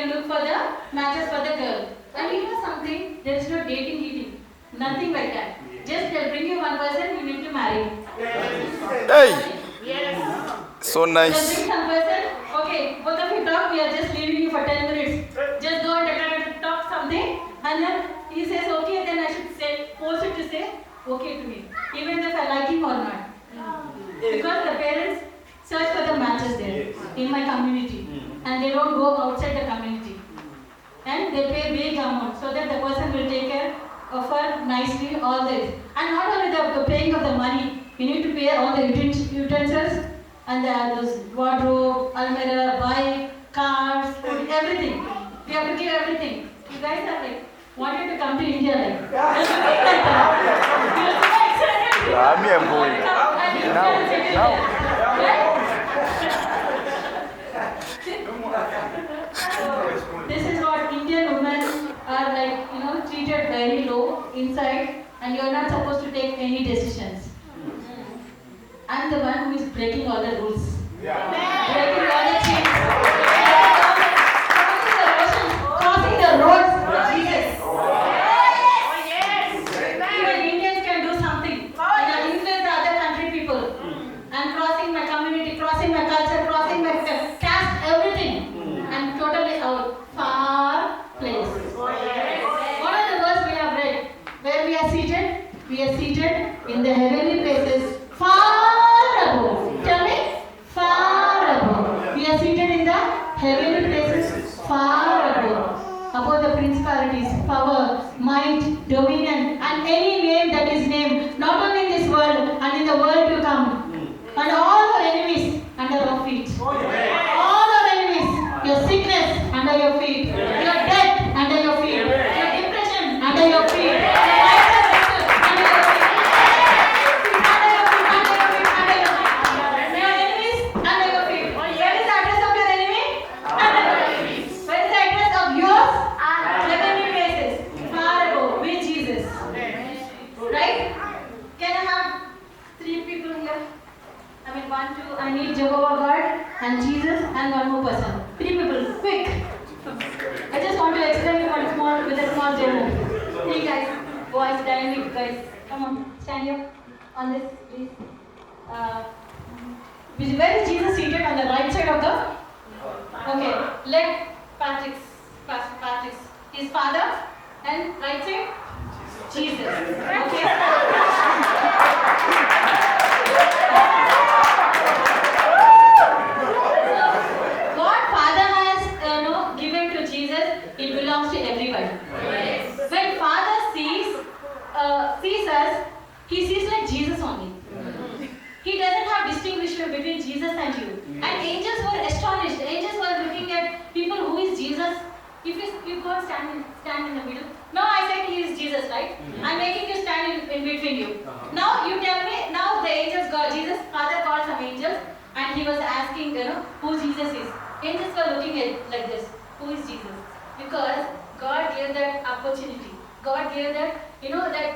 can look for the matches for the girl. And you know something, there is no dating eating. Nothing like that. Just they'll bring you one person, you need to marry. Hey! Yes. So They'll nice. bring some person, okay, both of you talk, we are just leaving you for 10 minutes. Just go and talk something, and then he says okay, then I should say, force it to say okay to me. Even if I like him or not. Because the parents search for the matches there in my community. And they don't go outside the community. And they pay big amount so that the person will take care of her nicely, all this. And not only the paying of the money, you need to pay all the utensils and those wardrobe, almirah, bike, cars, food, everything. We have to give everything. You guys are like wanted to come to India like. I'm going. Now. This is what Indian women are like, treated very low inside, and you're not supposed to take any decisions. I'm the one who is breaking all the rules. Breaking all the chains. Crossing the roads for Jesus. Even Indians can do something. And I influence the other country people. I'm crossing my community, crossing my culture, crossing my caste, everything. I'm totally out. Far place. What are the words we have read? Where we are seated? We are seated in the heavenly places. Far above. Tell me. Far above. We are seated in the heavenly places. Far above. Above the principalities, power, might, dominion, and any name that is named, not only in this world and in the world to come. And all our enemies under our feet. All our enemies, your sickness under your feet, your death under your feet, your depression under your feet, your under your feet. Your enemies under your feet. Where is the address of your enemy? Under your feet. Where is the address of yours? Heavenly places. Far above with Jesus. Right? Can I have 3 people here? I mean 1, 2, I need Jehovah God and Jesus and one more person. 3 people, quick. I just want to explain you with a small demo. 3 guys, boys, dynamic guys. Come on, stand here on this, please. Where is Jesus seated? On the right side of the? Okay, let Pastor Patrick's, his father, and right side? Jesus. Okay. God Father has given to Jesus, it belongs to everybody. Yes. When Father sees us, he sees like Jesus only. He doesn't have distinction between Jesus and you. And angels were astonished. Angels were looking at people, who is Jesus? If you go stand in the middle. No, I said he is Jesus, right? I'm making you stand in between you. Now you tell me, now the angels got Jesus, Father called some angels, and he was asking, who Jesus is. Angels were looking at like this, who is Jesus? Because God gave that opportunity. God gave that,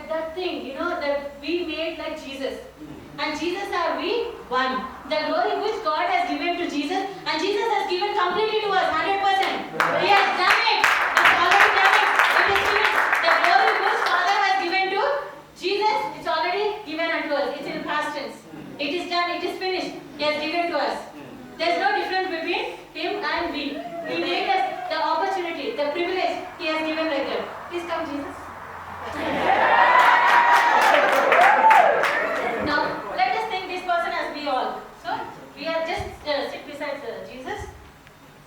that thing, that we made like Jesus. And Jesus are we? One. The glory which God has given to Jesus, and Jesus has given completely to us, 100%. He has done it. It's already done it. It is finished. The glory which Father has given to Jesus, it's already given unto us. It's in past tense. It is done. It is finished. He has given to us. There's no difference between him and we. He made us the opportunity, the privilege he has given like that. Please come, Jesus. Now, let us think this person as we all. So, we are just sit beside Jesus.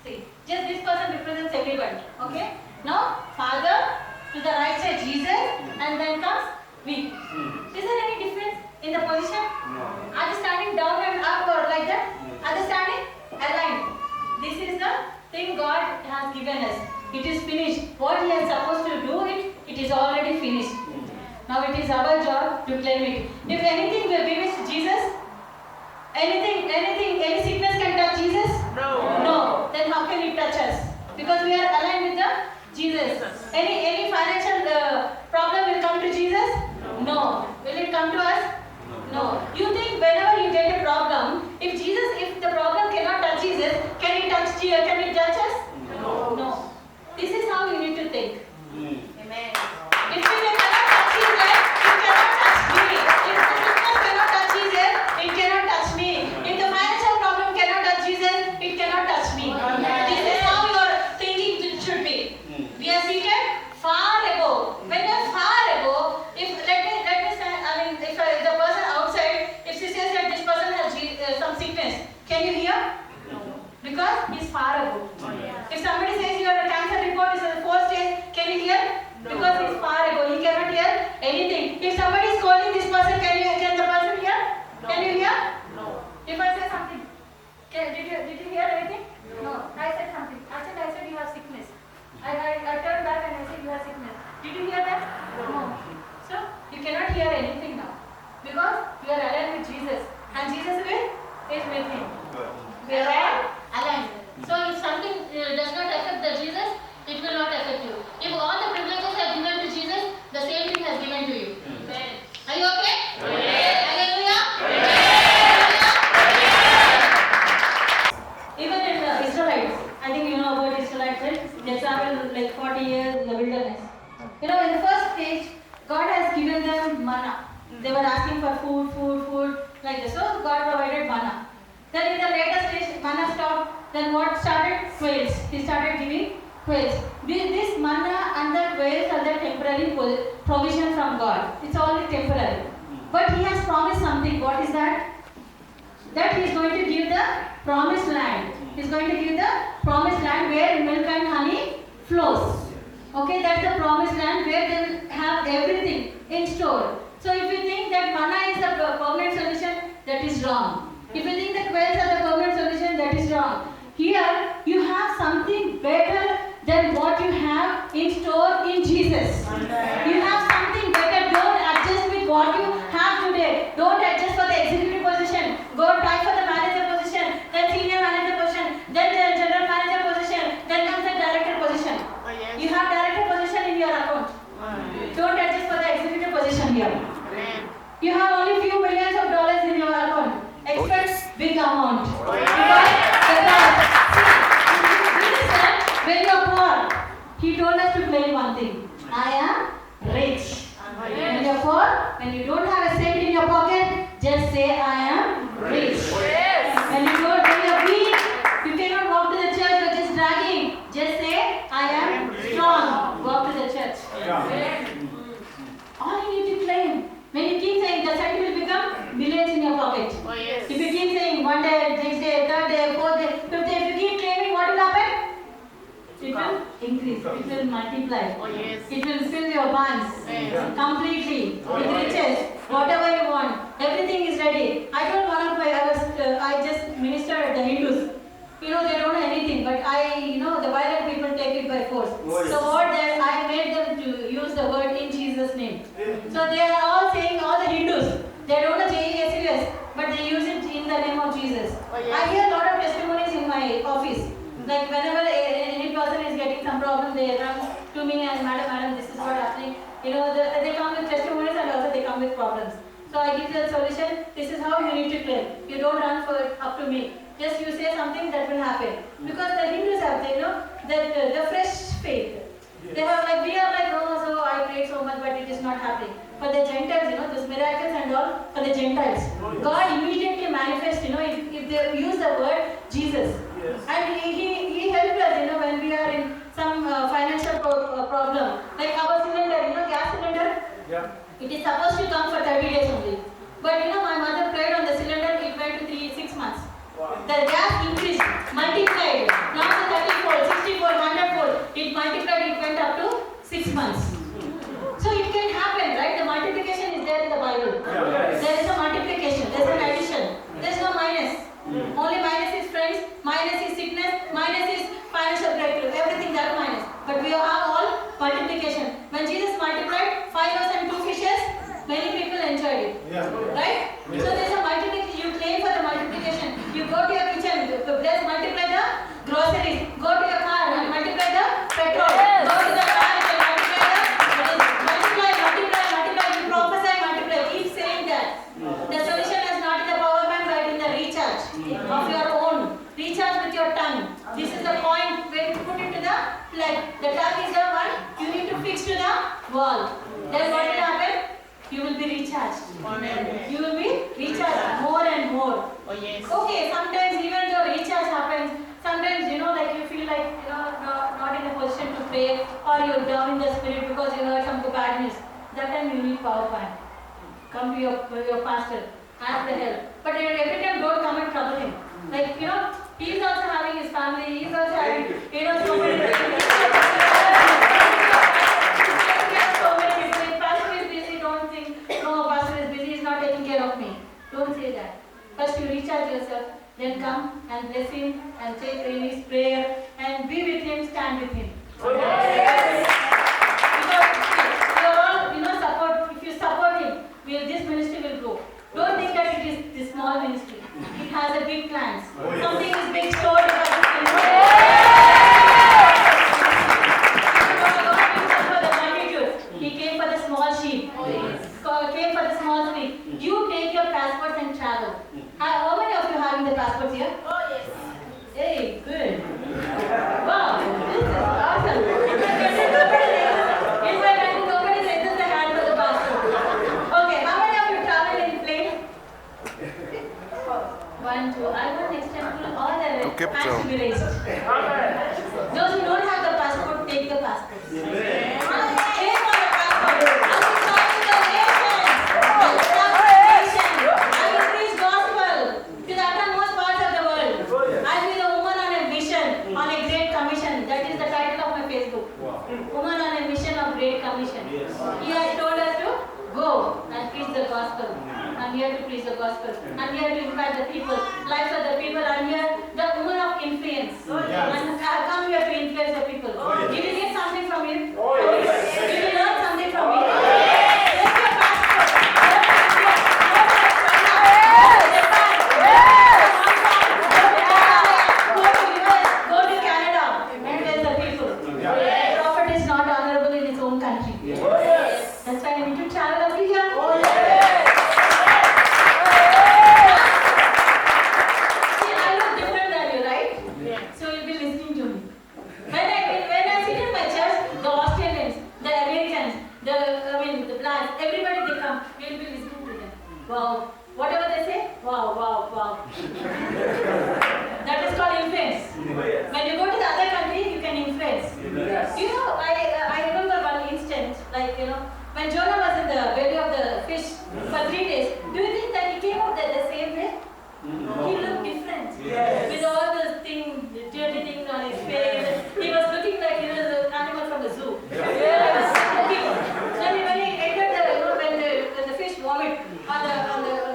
See, just this person represents everybody. Okay? Now, Father, to the right side Jesus, and then comes we. Is there any difference in the position? No. Are they standing down and up or like that? Are they standing aligned? This is the thing God has given us. It is finished. What He is supposed to do, it is already finished. Now it is our job to claim it. If anything will be with Jesus, any sickness can touch Jesus? No. Then how can it touch us? Because we are aligned with the Jesus. Any financial problem will come to Jesus? No. Will it come to us? No. You think whenever you get a problem, if the problem cannot touch Jesus, can it touch us? No. because he's far ago. If somebody says your cancer report is at 4 stage, can you hear? Because he's far ago, he cannot hear anything. If somebody is calling this person, can the person hear? Can you hear? If I say something, did you hear anything? No. I said something. Actually, I said you have sickness. I turned back and I said you have sickness. Did you hear that? No. So you cannot hear anything now because you are aligned with Jesus, and Jesus is with him. We are all aligned. So if something does not affect the Jesus, it will not affect you. If all the privileges are given to Jesus, the same thing has given to you. Are you okay? Hallelujah. Even in the Israelites, I think you know about Israelites, right? They traveled like 40 years in the wilderness. You know, in the first stage, God has given them manna. They were asking for food, like this. So God provided manna. Then in the later stage, manna stopped. Then what started? Quails. He started giving quails. This manna and the quails are the temporary provision from God. It's only temporary. But He has promised something. What is that? That He is going to give the promised land. He is going to give the promised land where milk and honey flows. Okay, that's the promised land where they will have everything in store. So if you think that manna is the permanent solution, that is wrong. If you think that quails are the permanent solution, that is wrong. Here, you have something better than what you have in store in Jesus. You have something better. Don't adjust with what you have today. Don't adjust for the executive position. Go try for the manager position, then senior manager position, then the general manager position, then comes the director position. You have director position in your account. Don't adjust for the executive position here. You have only few millions of dollars in your account. Expect big amount. Because Jesus said, when you are poor, He told us to claim one thing. I am rich. When you are poor, when you don't have a cent in your pocket, just say I am rich. When you are weak, you cannot walk to the church, you are just dragging. Just say I am strong. Walk to the church. All you need to claim. When you keep saying the cent will become millions in your pocket. If you keep saying one day, next day, third day, fourth day, fifth day, if you keep claiming, what will happen? It will increase. It will multiply. It will fill your barns completely with riches. Whatever you want, everything is ready. I told one of my, I just ministered at the Hindus. You know, they don't know anything, but the violent people take it by force. So I made them to use the word in Jesus' name. So they are all saying, all the Hindus, they don't know Jesus, but they use it in the name of Jesus. I hear a lot of testimonies in my office. Like whenever any person is getting some problem, they come to me and madam, this is what happening. You know, they come with testimonies and also they come with problems. So I give the solution. This is how you need to claim. You don't run for it up to me. Just you say something that will happen. Because the Hindus have, that the fresh faith. They have we are like, oh, so I prayed so much, but it is not happening. For the Gentiles, those miracles and all, for the Gentiles, God immediately manifests, if they use the word Jesus. And He helped us, when we are in some financial problem. Like our cylinder, gas cylinder, it is supposed to come for 30 days only. But my mother prayed on the cylinder, it went to 6 months. The gas increased, multiplied, not the 30-fold, 60-fold, 100-fold. It multiplied, it went up to 6 months. So it can happen, right? The multiplication is there in the Bible. There is a multiplication, there is an addition. There is no minus. Only minus is friends, minus is sickness, minus is financial breakthrough. Everything that minus. But we have all multiplication. When Jesus multiplied 5 loaves and 2 fishes, many people enjoyed it. Right? So there is a multiplication. You claim for the multiplication. You go to your kitchen, let's multiply the groceries. Go to your car and multiply the petrol. Go to the car and multiply. You prophesy, multiply. Keep saying that. The solution is not in the power bank, but in the recharge of your own. Recharge with your tongue. This is the point where you put it to the plug. The plug is the one you need to fix to the wall. Then what will happen? You will be recharged. You will be recharged more and more. Okay, sometimes even though recharge happens, sometimes you feel like not in a position to pray, or you're down in the spirit because you heard some bad news. That time you need power point. Come to your pastor, ask the help. But every time don't come and trouble him. He is also having his bless him and take in his prayer and be with him, stand with him. Because we are all, support. If you support him, this ministry will grow. Don't think that it is this small ministry. It has a big plans. Something is big stored about this ministry. For the multitude, he came for the small sheep. Came for the small sheep. You take your passports and travel. How many of you having the passports here? Oh, yes. Hey, good. Wow, this is awesome. In fact, I think nobody raises their hand for the passport. Okay, how many of you travel in plane? 1, 2. I want next time all the hands to be raised. Those who don't have the passport, take the passport. Pay for the passport. I will talk to the nations. I will talk to the nation. I will preach gospel to the uttermost parts of the world. I will be the woman on a mission, on a great commission. That is the title of my Facebook. Woman on a mission of great commission. He has told us to go and preach the gospel. I'm here to preach the gospel. I'm here to impact the people, lives of the people. I'm here, the woman of influence. And I come here to influence the people. Did you get something from me? Did you learn something from me? Take your passport. Go to US, go to Canada, influence the people. The prophet is not honorable in his own country. That's why I need to travel up to here. See, I look different than you, right? So you'll be listening to me. When I sit in my church, the Australians, the Americans, the blacks, everybody they come, you'll be listening to them. Wow. Whatever they say, wow, wow, wow. That is called influence. When you go to the other country, you can influence. I remember one instant, when Jonah was in the belly of the fish for 3 days, do you think that he came out the same way? He looked different. With all the dirty things on his face. He was looking like he was an animal from the zoo. Then when he entered when the fish vomit on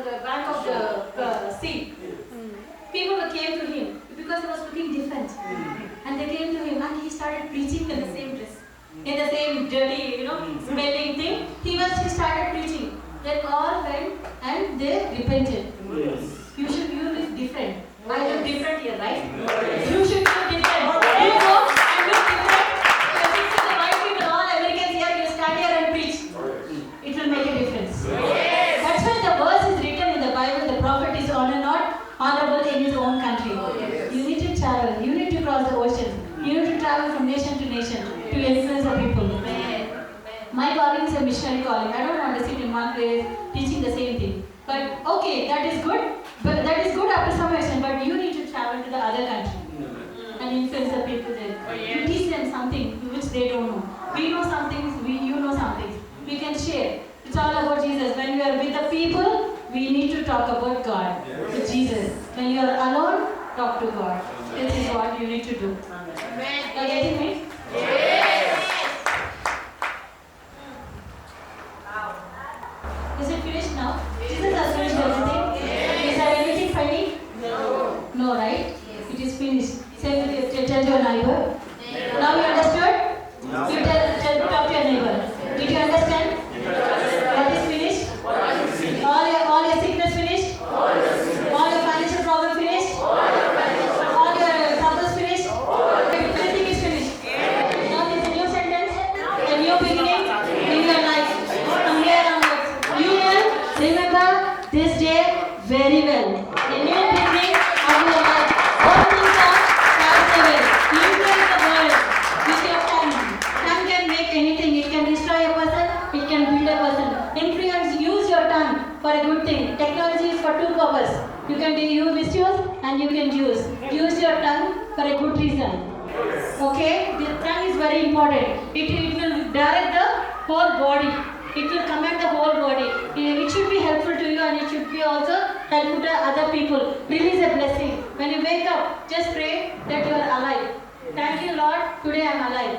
the bank of the sea, people came to him because he was looking different. And they came to him and he started preaching in the same dress. In the same dirty, smelling thing. He started preaching. They all went and they repented. You look different. I look different here, right? You should look different. You go and look different. You see the white people, all Americans here, you stand here and preach. It will make a difference. That's why the verse is written in the Bible, the prophet is honorable in his own country. You need to travel. You need to cross the ocean. You need to travel from nation to nation to influence the people. My calling is a missionary calling. I don't want to sit in one place teaching the same thing. But okay, that is good. But that is good after some extent. But you need to travel to the other country and influence the people there. You teach them something which they don't know. We know some things. You know some things. We can share. It's all about Jesus. When we are with the people, we need to talk about God, with Jesus. When you are alone, talk to God. This is what you need to do. Are you getting me? Is it finished now? Jesus has finished everything. Is there anything funny? No, right? It is finished. Say with your, tell your neighbor. Now you understood? You talk to your neighbor. Did you understand? What is finished? All your sickness finished? All your financial problem finished? All your troubles finished? Everything is finished. Now it's a new sentence, a new beginning in your life. From here onwards, you will remember this day very well. A new beginning of your life. All things are passed away. Influence the world with your tongue. Tongue can make anything. It can destroy a person. It can build a person. Influence. Use your tongue for a good thing. Technology is for two purposes. You can misuse and you can use. Use your tongue for a good reason. Okay? The tongue is very important. It will direct the whole body. It will command the whole body. It should be helpful to you and it should be also helpful to other people. Release a blessing. When you wake up, just pray that you are alive. Thank you, Lord. Today I am alive.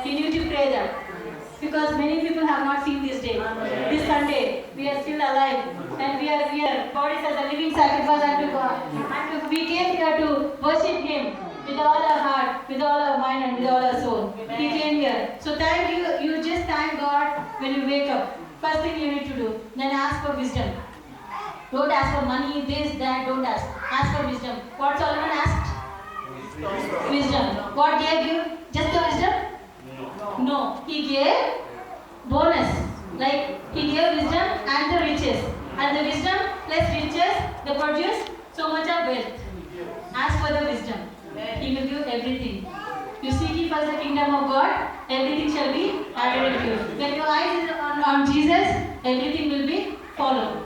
You need to pray that. Because many people have not seen this day. This Sunday, we are still alive and we are here. Bodies as a living sacrifice unto God. And we came here to worship Him with all our heart, with all our mind, and with all our soul. He came here. So thank you. You just thank God when you wake up. First thing you need to do. Then ask for wisdom. Don't ask for money, this, that. Don't ask. Ask for wisdom. What Solomon asked? Wisdom. What gave you? Just the wisdom? No. He gave bonus. Like He gave wisdom and the riches. And the wisdom plus riches, they produce so much of wealth. Ask for the wisdom. He will give everything. You seek ye first the kingdom of God, everything shall be added unto you. When your eyes is on Jesus, everything will be followed.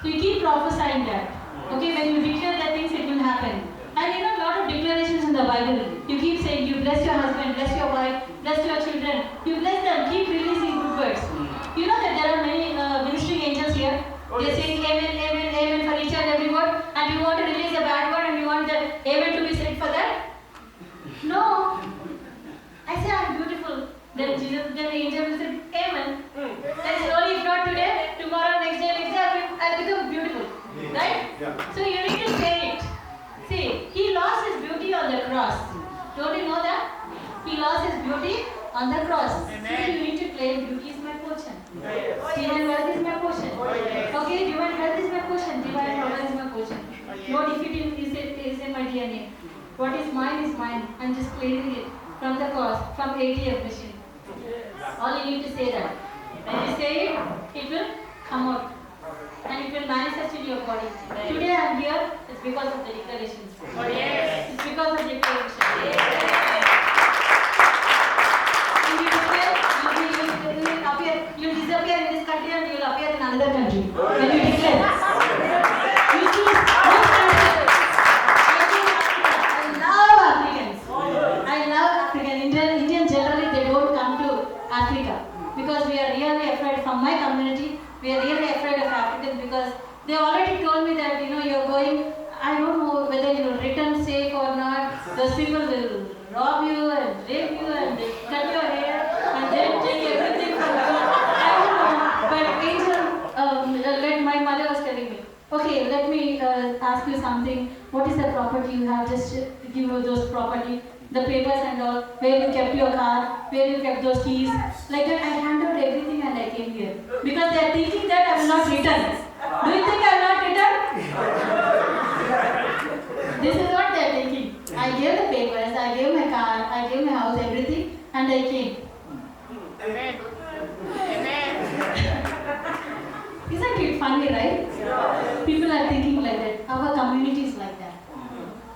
So you keep prophesying that. Okay, when you declare that things, it will happen. And you know, a lot of declarations in the Bible. You keep saying, you bless your husband, bless your wife, bless your children. You bless them, keep releasing good words. You know that there are many ministering angels here. They are saying amen, amen, amen for each and every word. And you want to release a bad word and you want the amen to be said for that? No. I say I'm beautiful. Then the angel will say, amen. Then slowly, if not today, tomorrow, next day, I'll become beautiful. Right? Yeah. So you need to say it. See, He lost His beauty on the cross. Don't you know that? He lost His beauty on the cross. So you need to claim beauty is my portion. Divine wealth is my portion. Okay, divine health is my portion. Divine power is my portion. No defeat is in my DNA. What is mine is mine. I'm just claiming it from the cross, from ATM machine. All you need to say that. When you say it, it will come out. And it will manifest in your body. Today I am here, it's because of the declarations. It's because of the declaration. You disappear in this country and you will appear in another country. When you declare. You choose which country. I love Africans. I love Africans. Indians generally they don't come to Africa. Because we are really afraid from my community. We are really afraid of Africans because they already told me that you're going. I don't know whether you will return safe or not. Those people will rob you and rape you and they cut your hair and then take everything from you. I don't know. But my mother was telling me, okay, let me ask you something. What is the property you have? Just give you those property, the papers and all, where you kept your car, where you kept those keys. Like that, I handed out everything and I came here. Because they are thinking that I will not return. Do you think I will not return? This is what they are thinking. I gave the papers, I gave my car, I gave my house, everything, and I came. Amen. Amen. Isn't it funny, right? Yeah. People are thinking like that. Our community is like that.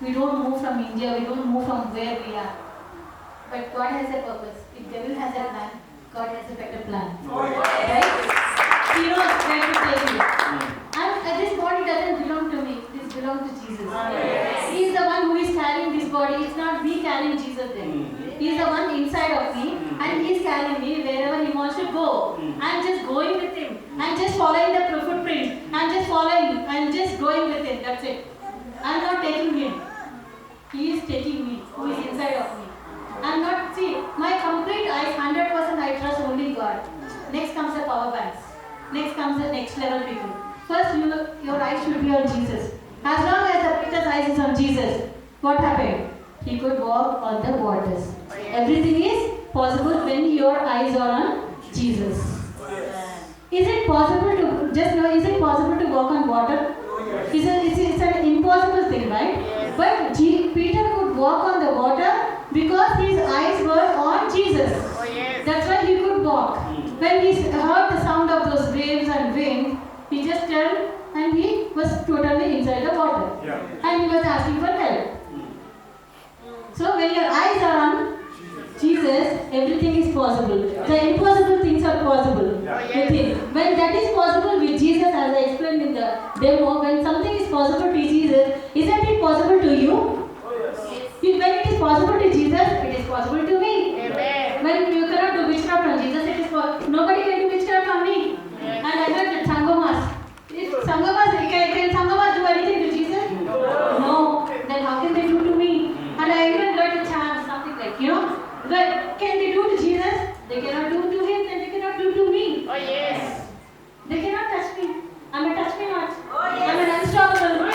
We don't move from India, we don't move from where we are. But God has a purpose. If devil has a plan, God has a better plan. Right? He knows where to take you. And this body doesn't belong to me. This belongs to Jesus. He is the one who is carrying this body. It's not me carrying Jesus then. He is the one inside of me and he is carrying me wherever he wants to go. I'm just going with him. I'm just following the footprint. I'm just following. I'm just going with him. That's it. I'm not taking him. He is taking me, who is inside of me. I'm not, see, my complete eyes, 100% I trust only God. Next comes the power banks. Next comes the next level people. First, your eyes should be on Jesus. As long as the Peter's eyes is on Jesus, what happened? He could walk on the waters. Everything is possible when your eyes are on Jesus. Is it possible to, just know, is it possible to walk on water? It's an impossible thing, right? But Peter could walk on the water because his eyes were on Jesus. That's why he could walk. When he heard the sound of those waves and wind, he just turned and he was totally inside the water. And he was asking for help. So when your eyes are on Jesus, everything is possible. The impossible things are possible with him. When that is possible with Jesus, as I explained in the demo, when something is possible to Jesus, isn't it possible to you? When it is possible to Jesus, it is possible to me. Amen. When you cannot do witchcraft on Jesus, it is nobody can do witchcraft on me. And I heard that Sangomas. If Sangomas, can Sangomas do anything to Jesus? No. Then how can they do to me? And I even learned a chant, something like, but can they do to Jesus? They cannot do to him, then they cannot do to me. Oh yes. They cannot touch me. I'm a touch me not. I'm an unstoppable.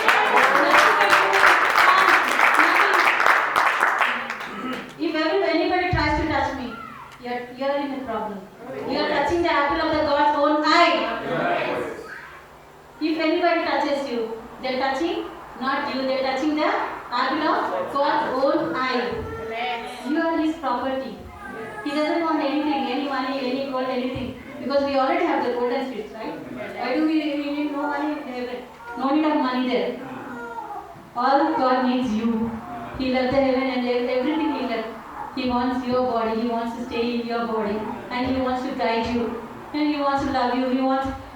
If anybody tries to touch me, you're in a problem. You are touching the apple of the God's own eye. If anybody touches you, they're touching not you, they're touching the apple of God's own eye. You are his property. He doesn't want anything, any money, any gold, anything. Because we already have the golden streets, right? Why do we need no money? No need of money there. All God needs you. He left the heaven and everything he left. He wants your body. He wants to stay in your body. And he wants to guide you. And he wants to love you.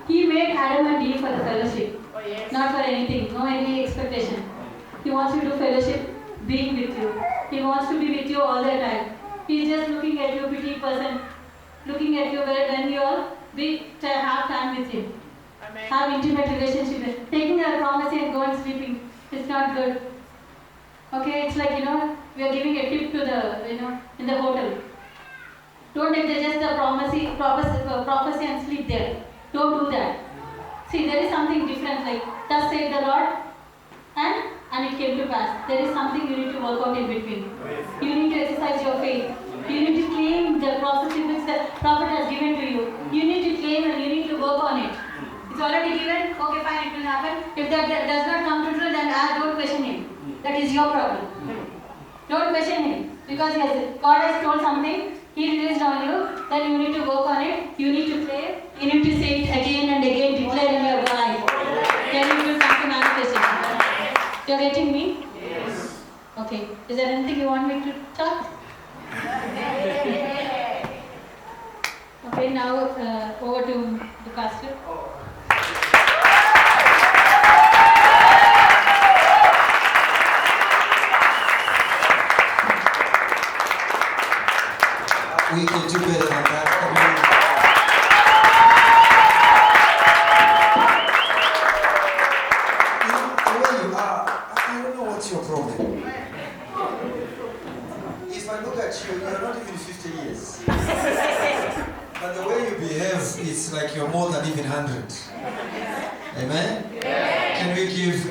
He made Adam and Eve for the fellowship. Oh yes. Not for anything. No any expectation. He wants you to fellowship, being with you. He wants to be with you all the time. He's just looking at you, pretty person. Looking at you when you all have time with him. Amen. Have intimate relationship. Taking a promise and go and sleeping. It's not good. Okay, it's like, we are giving a tip to the, in the hotel. Don't just the prophecy and sleep there. Don't do that. See, there is something different, like, thus saith the Lord, and it came to pass. There is something you need to work out in between. You need to exercise your faith. You need to claim the prophecy which the prophet has given to you. You need to claim and you need to work on it. It's already given, okay fine, it will happen. If that does not come to true, then don't question him. That is your problem. Don't question him. Because God has told something, he released on you, then you need to work on it. You need to claim, you need to say it again and again, declare in your life. Then it will come to manifestation. You're getting me? Yes. Okay. Is there anything you want me to talk? Okay, now over to the pastor. We can do better than that. The way you are, I don't know what's your problem. If I look at you, you're not even 50 years. But the way you behave, it's like you're more than even 100. Amen? Can we give